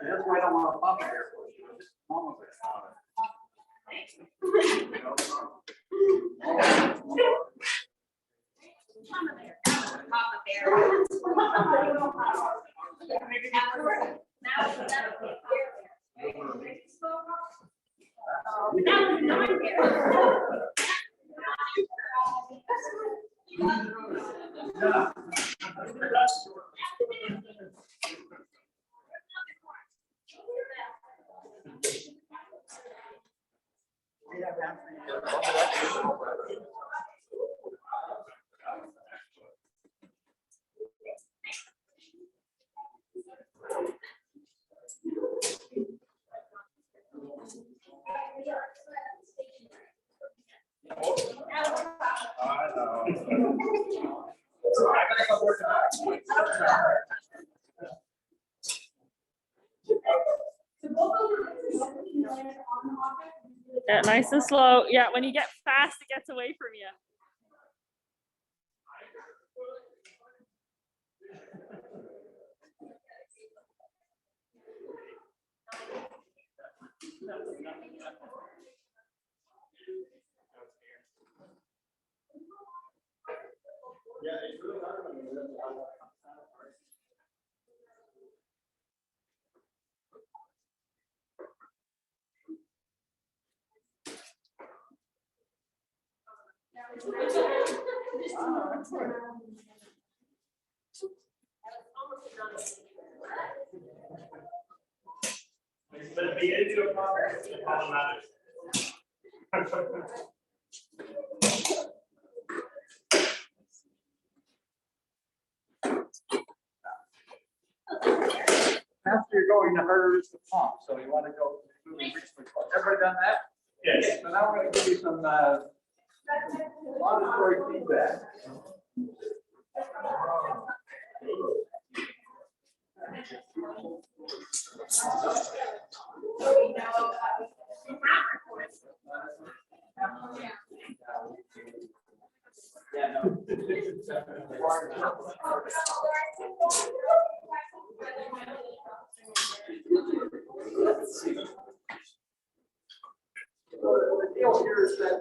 That's why I don't want to pop it here. Just mama bear. So both of them, on the office. Yeah, nice and slow. Yeah, when you get fast, it gets away from you. But the edge of problematic. After you're going, the harder is the pump, so you want to go. Everybody done that? Yes. So now we're going to give you some auditory feedback. The deal here is that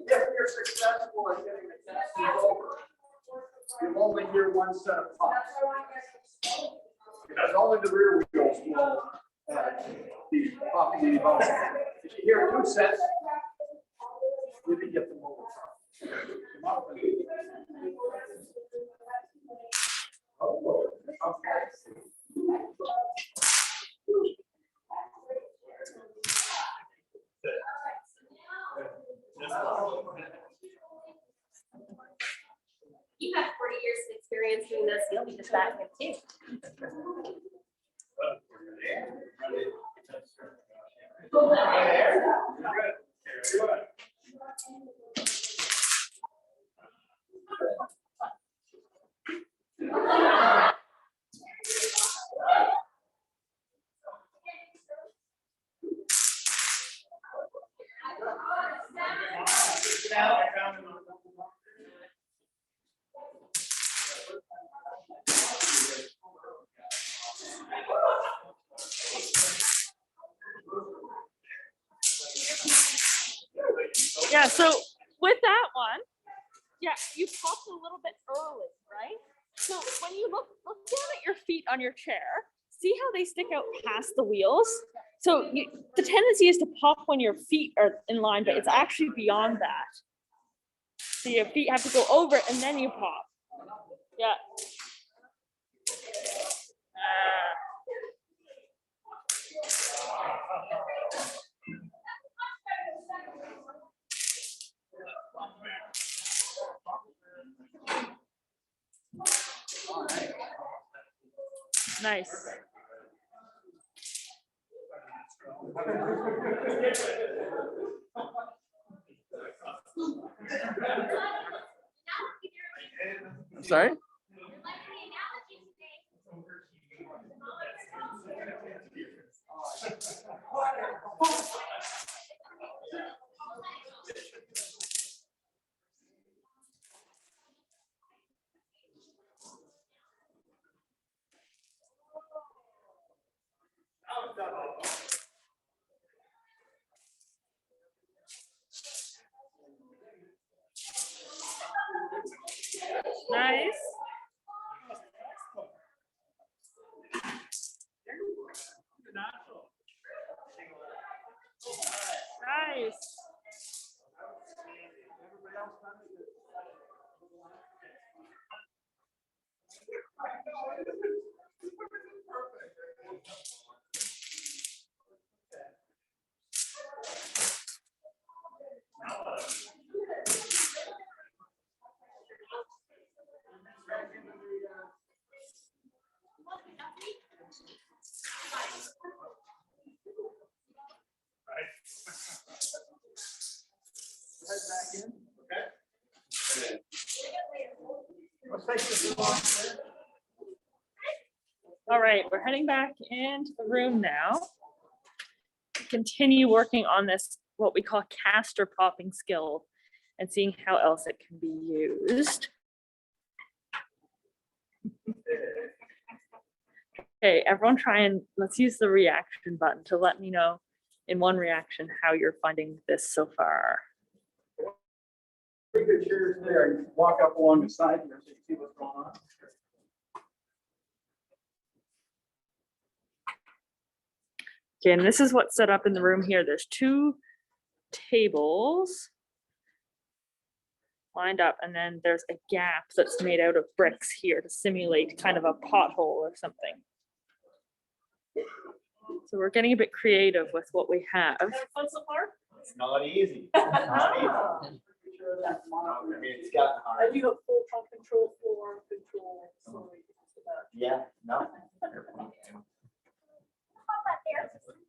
if you're successful in getting the test over, you'll only hear one set of pumps. Because only the rear wheels will be popping any bumps. If you hear two sets, you can get them over. You have 40 years of experience doing this, you'll be just that good too. Yeah, so with that one, yeah, you popped a little bit early, right? So when you look down at your feet on your chair, see how they stick out past the wheels? So the tendency is to pop when your feet are in line, but it's actually beyond that. So your feet have to go over it and then you pop. Yeah. Nice. Sorry? Nice. Nice. Let's take this along. All right, we're heading back into the room now. continue working on this, what we call caster popping skill, and seeing how else it can be used. Okay, everyone try and let's use the reaction button to let me know in one reaction how you're finding this so far. Bring your chairs there and walk up along the side here so you see what's going on. Okay, and this is what's set up in the room here. There's 2 tables lined up, and then there's a gap that's made out of bricks here to simulate kind of a pothole or something. So we're getting a bit creative with what we have. Fun so far? It's not easy. Not easy. I mean, it's gotten hard. And you have full trunk control, full arm control. So Yeah, no.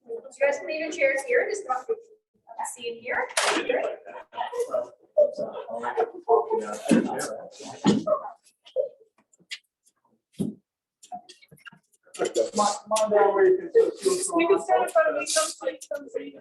You guys can leave your chairs here, just not see in here. Come on down where you can see what's You going can stand on. in front of me, come see.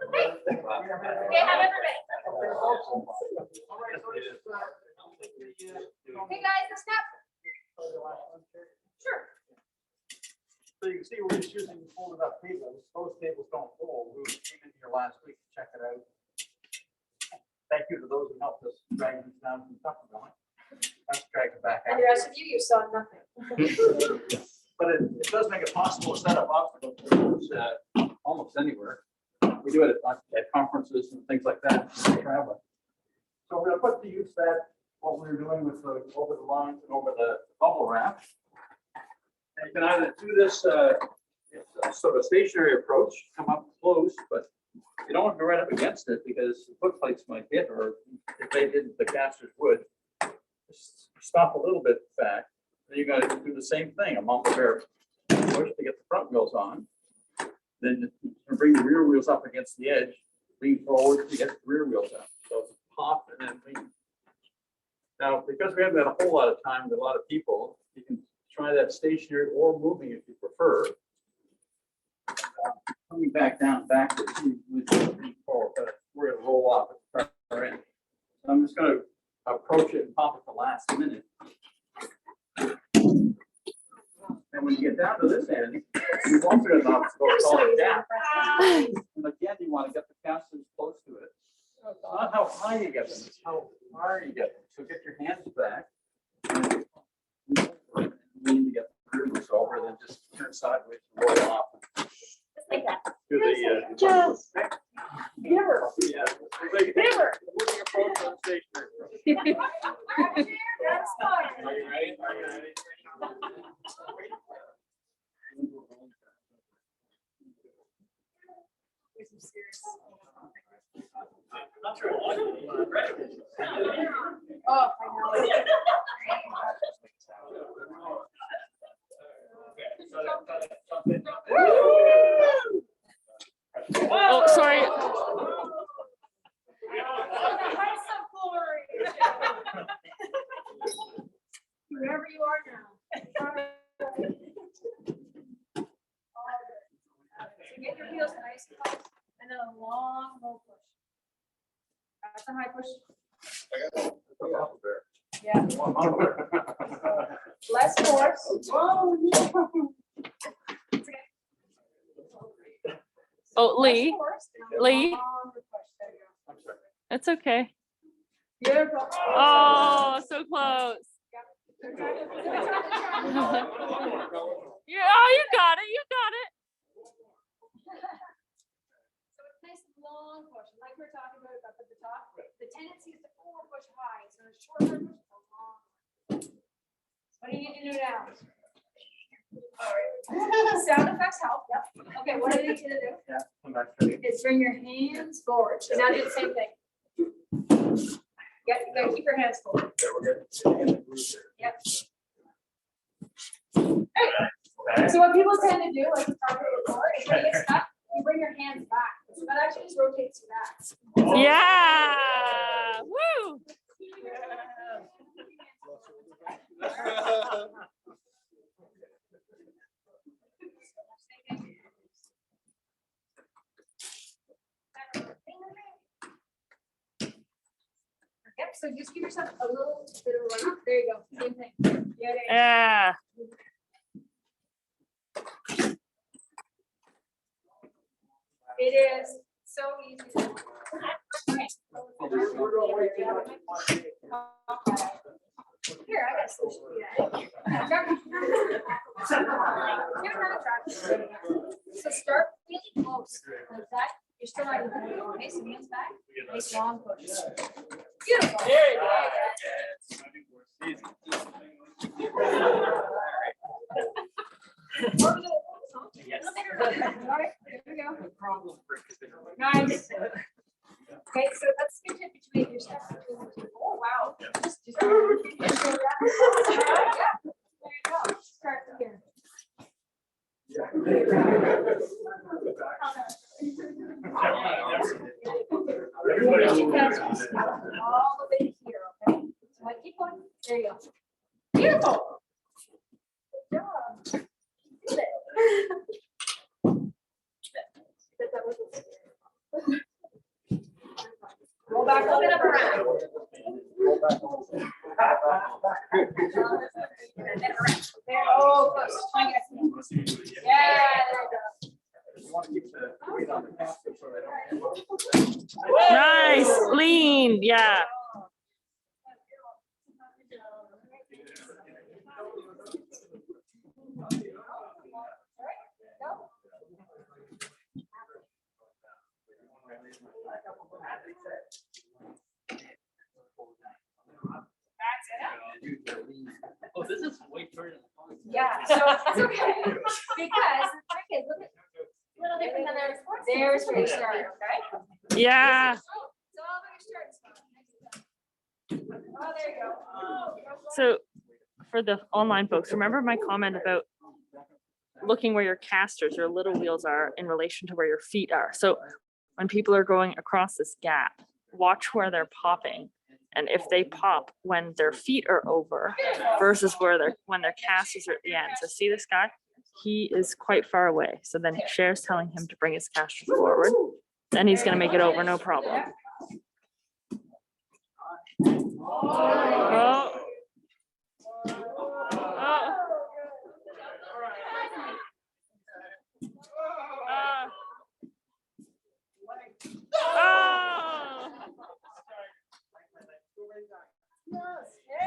Okay, have everybody. Hey, guys, the step. Sure. So you can see we're just using folded up tables. Those tables don't fold. We came in here last week to check it out. Thank you to those who helped us drag these down from top of going. Let's drag it back out. And the rest of you saw nothing. But it does make it possible to set up obstacle courses almost anywhere. We do it at conferences and things like that, traveling. So we're gonna put to use what we were doing with the over the lines and over the bubble wrap. And you can either do this it's a sort of stationary approach, come up close, but you don't want to go right up against it because the foot plates might hit, or if they didn't, the casters would. Just stop a little bit back. Then you got to do the same thing, a mumble bear push to get the front wheels on. Then you bring the rear wheels up against the edge, lean forward to get the rear wheels out. So it's pop and then lean. Now, because we haven't had a whole lot of time with a lot of people, you can try that stationary or moving if you prefer. Coming back down backwards, we forward, but we're gonna roll off at the far end. So I'm just gonna approach it and pop it the last minute. And when you get down to this end, you've also got an obstacle called a gap. And again, you want to get the casters close to it. It's not how high you get them, it's how far you get them. So get your hands back. And lean to get the rear wheels over, then just turn sideways and roll off. Just like that. To the Just give her. yeah. Give her. Moving approach on stationary. That's fine. Are you ready? Are you ready? Not sure why. Oh, I know. Oh, sorry. Wherever you are now. So get your heels nice and close, and then a long, low push. That's a high push. Yeah, less force. Oh, Lee, Less force, and a Lee. longer push. There you go. I'm sorry. It's okay. Beautiful. Oh, so close. Yeah, Yeah, oh, you got it. You got it. so it's nice and long push, like we were talking about up at the top. The tendency is to over push high, so a shorter push is a long. What do you need to do now? All right. Sound effects help. Yep. Okay, what do I need you to do? Yeah, come back to it. Is bring your hands forward. So now do the same thing. Yeah, you gotta keep your hands forward. There, we're good. Yep. Back So what people tend to do, like the carpet before, is when you get stuck, you bring your hands back. So that actually just rotates your back. Yeah. Woo. Yep, so just give yourself a little bit of a run up. There you go. Same thing. Yeah, there you go. Yeah. It is so easy. Here, I got some. So start really close like that. You're still not even going. Okay, so hands back. Nice long push. Beautiful. There you go. All right, there we go. Nice. Okay, so let's switch it between your steps. Oh, wow. Just yeah. There you go. Start here. All the way here, okay? So I keep going. There you go. Beautiful. Good job. Did it. Roll back, hold it up around. There, oh, close. Try and get it. Yeah, there you You want to keep the weight on the caster so they don't. Nice. Lean. Yeah. Oh, this is way further. Yeah, so it's okay, because the trick is, look at, a little different than there's where you start, okay? Yeah. It's all about your start spot. Oh, there you go. Oh, So for the online folks, remember my comment about looking where your casters or little wheels are in relation to where your feet are. So when people are going across this gap, watch where they're popping. And if they pop when their feet are over versus when their casters are at the end. So see this guy? He is quite far away. So then Cher's telling him to bring his casters forward. Then he's gonna make it over, no problem. Oh. Oh. Oh.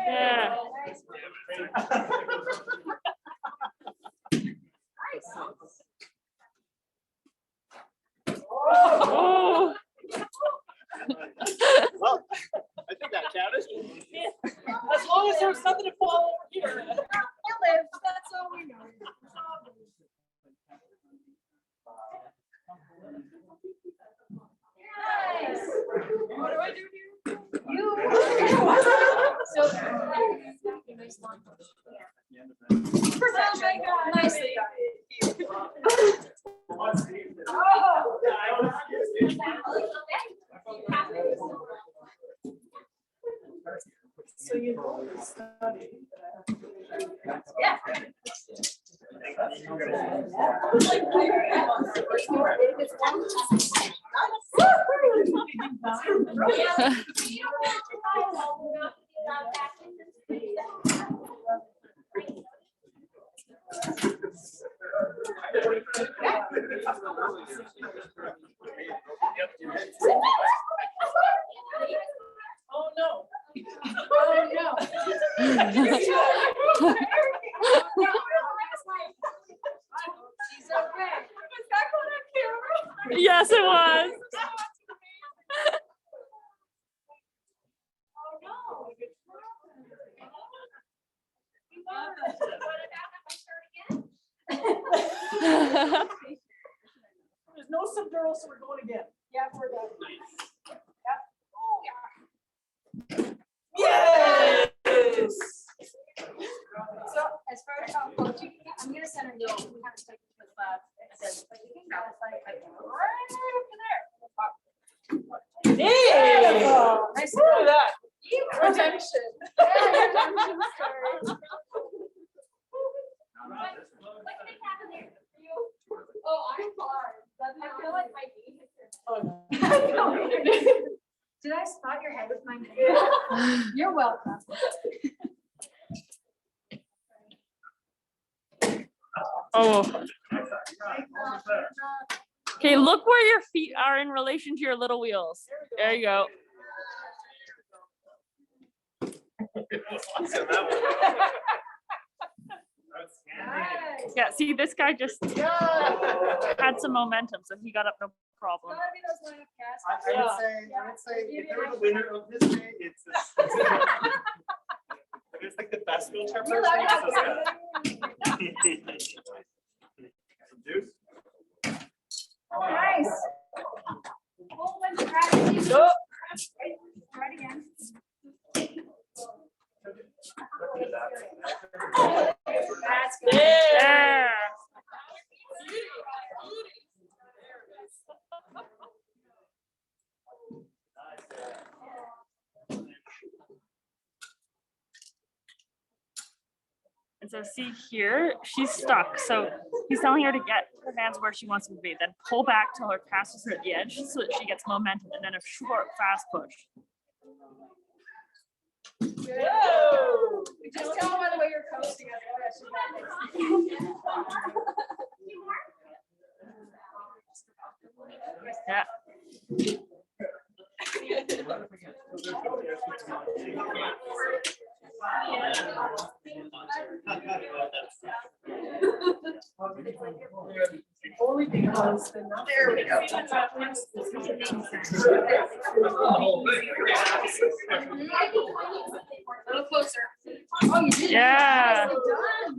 Yeah. Oh. Well, I think that counted. As long as there's something to fall over here. You live, that's all we know. Nice. What do I do here? You. So. Nice long push. Oh my God, nicely done. Oh. So you know the study. Yeah. Oh, no. Oh, no. She's okay. Was that going on camera? Yes, it was. Oh, no. There's no subdural, so we're going again. Yeah, we're done. Yep. Oh, yeah. Yes. So as far as how close I'm gonna send her. We have to take the class. But you can grab it, like, right over there. Hey! Oh, nice. Look at that. Protection. Oh, I'm fine. I feel like my knee Did I spot your head with my knee? You're welcome. Oh. Okay, look where your feet are in relation to your little wheels. There you go. Yeah, see, this guy just had some momentum, so he got up no problem. Gotta be those line of casts. I would say if there was a winner of this day, it's this. It's like the best wheelchair person. It's this guy. Juice? Oh, nice. Whole bunch of gratitude. Try it again. That's good. Yeah. And so see here, she's stuck. So he's telling her to get her hands where she wants them to be, then pull back till her passes her at the edge so that she gets momentum, and then a short, fast push. Whoa. We just tell by the way you're coasting. Yeah. Only because the number. There we go. A little closer. Oh, you did. Yeah. Nicely done.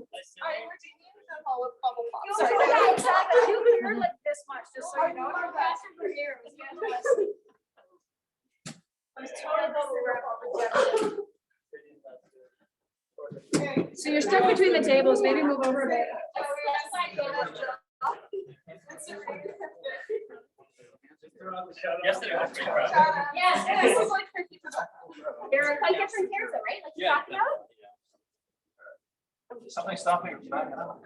Bubble pop. Sorry. Yeah, exactly. You're like this much, just so you know. You're faster for here. It was scandalous. I was totally bubble wrap. So you're stuck between the tables. Maybe move over a bit. Yes, Yes, this is like 50%. They're quite different pairs though, right? Like you talking about? Something stopping you back up?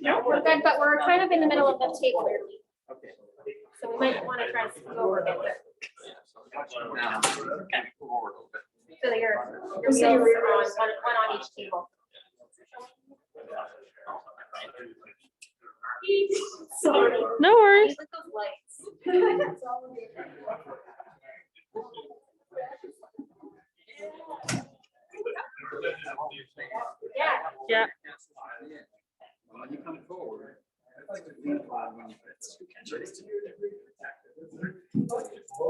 No, we're good, but we're kind of in the middle of the table here. Okay. So we might want to try to go over a bit. Now, okay, move forward a little bit. So that your wheels are on one on each table. Sorry. No worries. With those lights. Yeah. Yeah. When you come forward.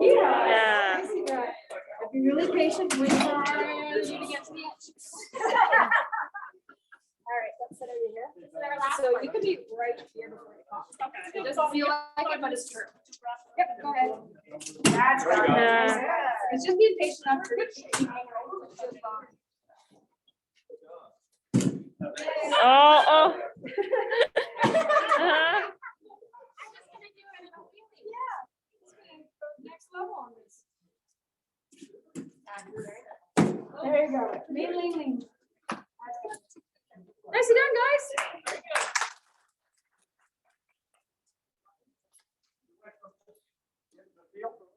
Yeah. If you're really patient, we are to get to the edge. All right, let's sit over here. This is our last So one. you could be right here before you pop. It doesn't feel like it, but it's true. Yep, go ahead. That's right. Yeah. It's just being patient enough for you. Oh, oh. Next level on this. There you go. Lean. Nicely done, guys.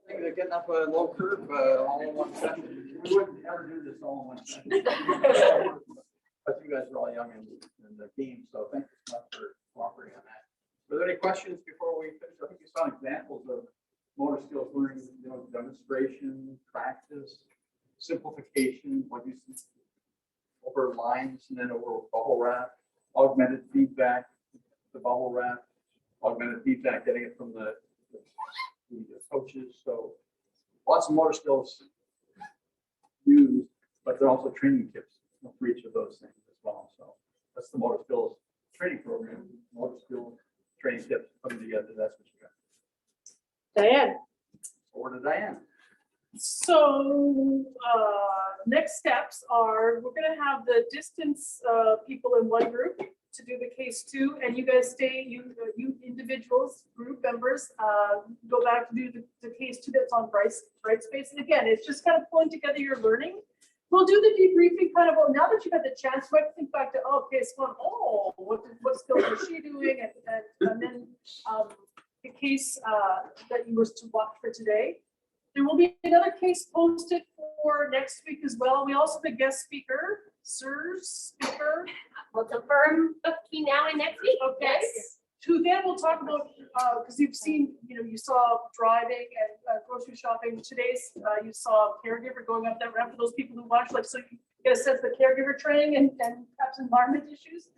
They're getting up a low curve all in one session. We wouldn't ever do this all in one session. But you guys are all young in the game, so thank you so much for cooperating on that. Were there any questions before we finish? I think you saw examples of motor skills learning, demonstration, practice, simplification, what you see over lines and then over bubble wrap, augmented feedback, the bubble wrap, augmented feedback, getting it from the coaches. So lots of motor skills used, but they're also training tips for each of those things as well. So that's the motor skills training program, motor skills training tips coming together. That's what you got. Diane. Over to Diane. So next steps are, we're gonna have the distance people in one group case 2, and you guys stay, you individuals, group members, go back to do the case 2 that's on Brightspace. And again, it's just kind of pulling together your learning. We'll do the debriefing kind of, well, now that you've had the chance, you might think back to, oh, case 1, oh, what skills is she doing? And then the case that you were to watch for today. There will be another case posted for next week as well. We also have a guest speaker, speaker. We'll confirm between now and next week. Okay. Yes. Who then we'll talk about, because you've seen, you saw driving and grocery shopping. Today's, you saw caregiver going up that ramp for those people who watch, like, so you get a sense of the caregiver training and perhaps environment issues.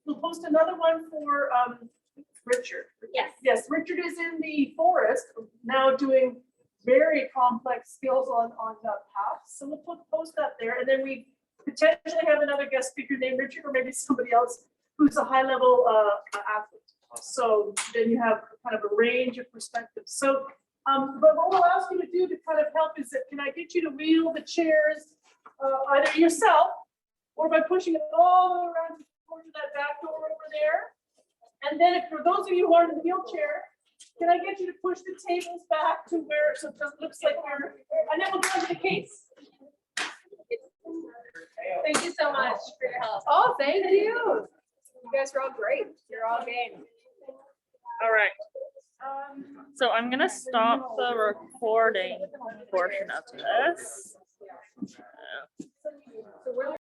We'll post another one for Richard. Yes. Yes, Richard is in the forest now doing very complex skills on the paths. So we'll post that there. And then we potentially have another guest speaker named Richard, or maybe somebody else who's a high level athlete. So then you have kind of a range of perspectives. So, but what we'll ask you to do to kind of help is that, can I get you to wheel the chairs either yourself or by pushing it all the way around to that back door over there. And then if for those of you who are in the wheelchair, can I get you to push the tables back to where, so it looks like we're, and then we'll go into the case. Thank you so much for your help. Oh, thank you. You guys are all great. You're all game. All right. So I'm gonna stop the recording portion of this.